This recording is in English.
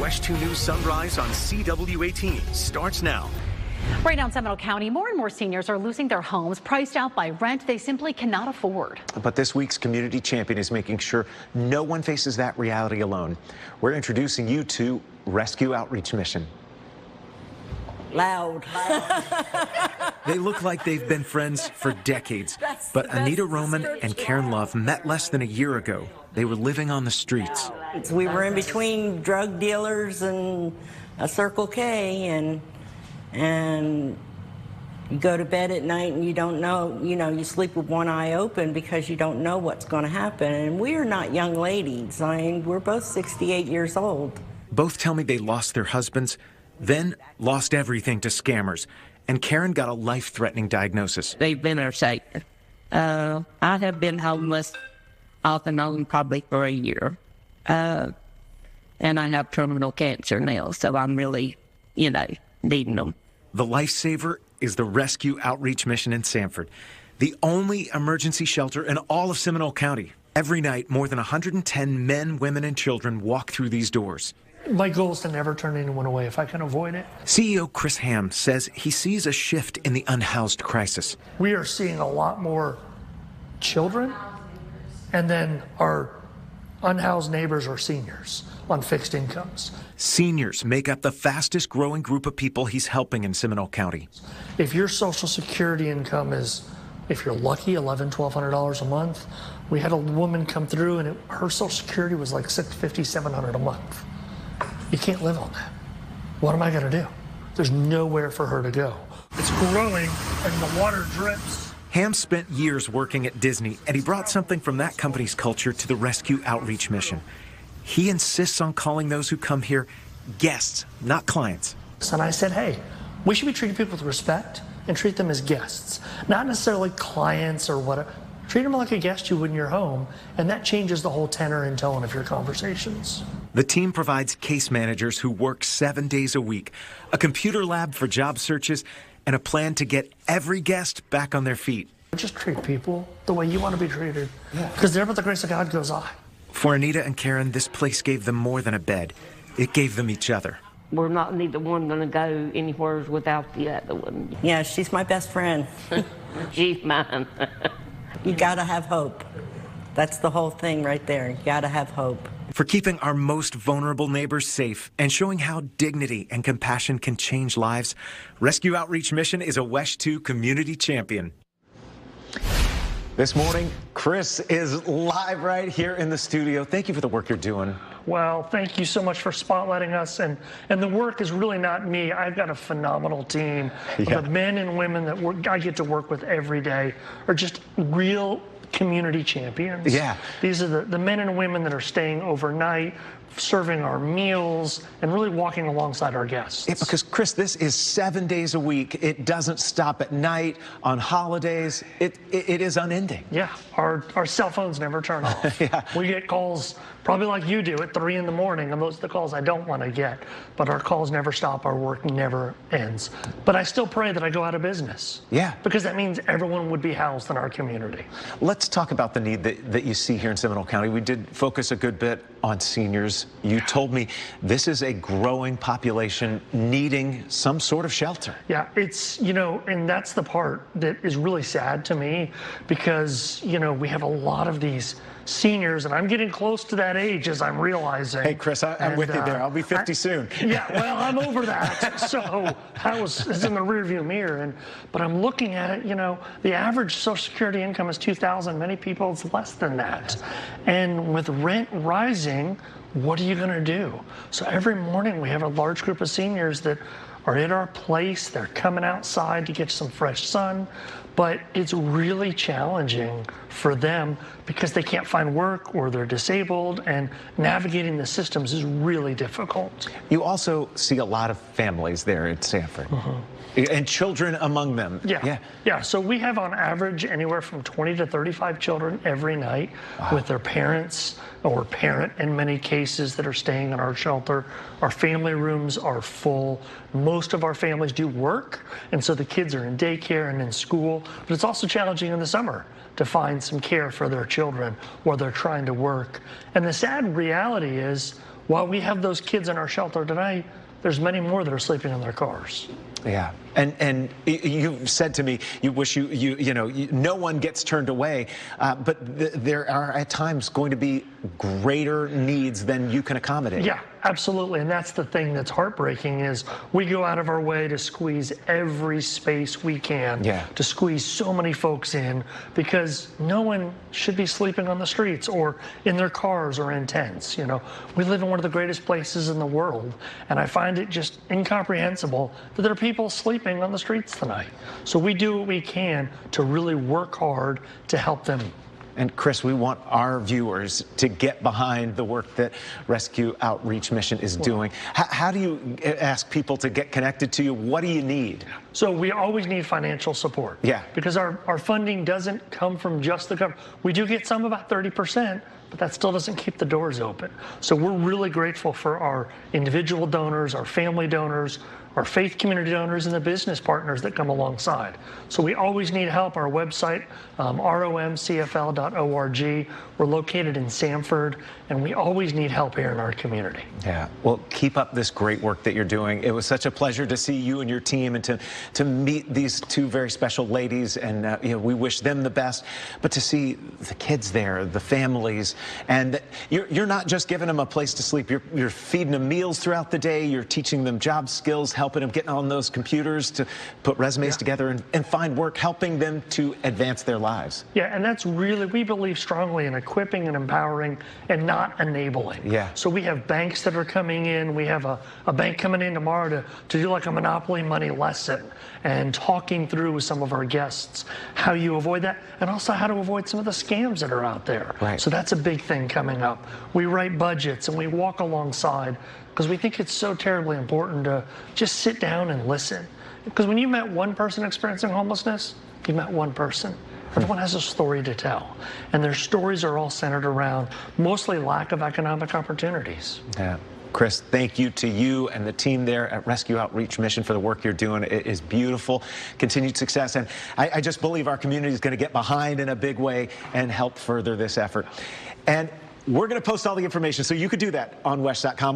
WESH 2 News Sunrise on CW18 starts now. Right now in Seminole County, more and more seniors are losing their homes, priced out by rent they simply cannot afford. But this week's Community Champion is making sure no one faces that reality alone. We're introducing you to Rescue Outreach Mission. Loud. They look like they've been friends for decades. But Anita Roman and Karen Love met less than a year ago. They were living on the streets. We were in between drug dealers and a Circle K, and you go to bed at night and you don't know, you sleep with one eye open because you don't know what's going to happen. And we are not young ladies. I mean, we're both 68 years old. Both tell me they lost their husbands, then lost everything to scammers. And Karen got a life-threatening diagnosis. They've been our savior. I have been homeless off and on probably for a year. And I have terminal cancer now, so I'm really, needing them. The lifesaver is the Rescue Outreach Mission in Sanford, the only emergency shelter in all of Seminole County. Every night, more than 110 men, women, and children walk through these doors. My goal is to never turn anyone away if I can avoid it. CEO Chris Ham says he sees a shift in the unhoused crisis. We are seeing a lot more children, and then our unhoused neighbors are seniors on fixed incomes. Seniors make up the fastest growing group of people he's helping in Seminole County. If your Social Security income is, if you're lucky, $1,100, $1,200 a month, we had a woman come through and her Social Security was like $650, $700 a month. You can't live on that. What am I going to do? There's nowhere for her to go. It's growing and the water drips. Ham spent years working at Disney, and he brought something from that company's culture to the Rescue Outreach Mission. He insists on calling those who come here guests, not clients. And I said, hey, we should be treating people with respect and treat them as guests, not necessarily clients or whatever. Treat them like a guest you would in your home, and that changes the whole tenor and tone of your conversations. The team provides case managers who work 7 days a week, a computer lab for job searches, and a plan to get every guest back on their feet. Just treat people the way you want to be treated, because there by the grace of God goes I. For Anita and Karen, this place gave them more than a bed. It gave them each other. We're not neither one going to go anywhere without the other one. Yeah, she's my best friend. She's mine. You got to have hope. That's the whole thing right there. You got to have hope. For keeping our most vulnerable neighbors safe and showing how dignity and compassion can change lives, Rescue Outreach Mission is a WESH 2 Community Champion. This morning, Chris is live right here in the studio. Thank you for the work you're doing. Well, thank you so much for spotlighting us. And the work is really not me. I've got a phenomenal team. Yeah. The men and women that I get to work with every day are just real community champions. Yeah. These are the men and women that are staying overnight, serving our meals, and really walking alongside our guests. Yeah, because, Chris, this is 7 days a week. It doesn't stop at night, on holidays. It is unending. Yeah, our cell phones never turn off. Yeah. We get calls probably like you do at 3 in the morning, and those are the calls I don't want to get. But our calls never stop. Our work never ends. But I still pray that I go out of business. Yeah. Because that means everyone would be housed in our community. Let's talk about the need that you see here in Seminole County. We did focus a good bit on seniors. You told me this is a growing population needing some sort of shelter. Yeah, it's, and that's the part that is really sad to me because, we have a lot of these seniors, and I'm getting close to that age as I'm realizing. Hey, Chris, I'm with you there. I'll be 50 soon. Yeah, well, I'm over that. So it's in the rearview mirror. But I'm looking at it, the average Social Security income is $2,000. Many people, it's less than that. And with rent rising, what are you going to do? So every morning we have a large group of seniors that are at our place. They're coming outside to get some fresh sun. But it's really challenging for them because they can't find work or they're disabled, and navigating the systems is really difficult. You also see a lot of families there at Sanford. And children among them. Yeah. So we have on average anywhere from 20 to 35 children every night with their parents or parent in many cases that are staying in our shelter. Our family rooms are full. Most of our families do work, and so the kids are in daycare and in school. But it's also challenging in the summer to find some care for their children while they're trying to work. And the sad reality is while we have those kids in our shelter today, there's many more that are sleeping in their cars. Yeah, and you said to me you wish no one gets turned away, but there are at times going to be greater needs than you can accommodate. Yeah, absolutely, and that's the thing that's heartbreaking is we go out of our way to squeeze every space we can, to squeeze so many folks in, because no one should be sleeping on the streets or in their cars or in tents. You know, we live in one of the greatest places in the world, and I find it just incomprehensible that there are people sleeping on the streets tonight. So we do what we can to really work hard to help them. And Chris, we want our viewers to get behind the work that Rescue Outreach Mission is doing. How do you ask people to get connected to you? What do you need? So we always need financial support. Yeah. Because our funding doesn't come from just the government. We do get some, about 30%, but that still doesn't keep the doors open. So we're really grateful for our individual donors, our family donors, our faith community donors, and the business partners that come alongside. So we always need help. Our website, romcfl.org. We're located in Sanford, and we always need help here in our community. Yeah, well, keep up this great work that you're doing. It was such a pleasure to see you and your team and to meet these two very special ladies, and we wish them the best. But to see the kids there, the families, and you're not just giving them a place to sleep. You're feeding them meals throughout the day. You're teaching them job skills, helping them get on those computers to put resumes together and find work, helping them to advance their lives. Yeah, and that's really, we believe strongly in equipping and empowering and not enabling. Yeah. So we have banks that are coming in. We have a bank coming in tomorrow to do like a Monopoly money lesson and talking through with some of our guests how you avoid that and also how to avoid some of the scams that are out there. Right. So that's a big thing coming up. We write budgets and we walk alongside because we think it's so terribly important to just sit down and listen. Because when you met one person experiencing homelessness, you met one person. Everyone has a story to tell, and their stories are all centered around mostly lack of economic opportunities. Yeah. Chris, thank you to you and the team there at Rescue Outreach Mission for the work you're doing. It is beautiful. Continued success, and I just believe our community is going to get behind in a big way and help further this effort. And we're going to post all the information, so you could do that on WESH.com.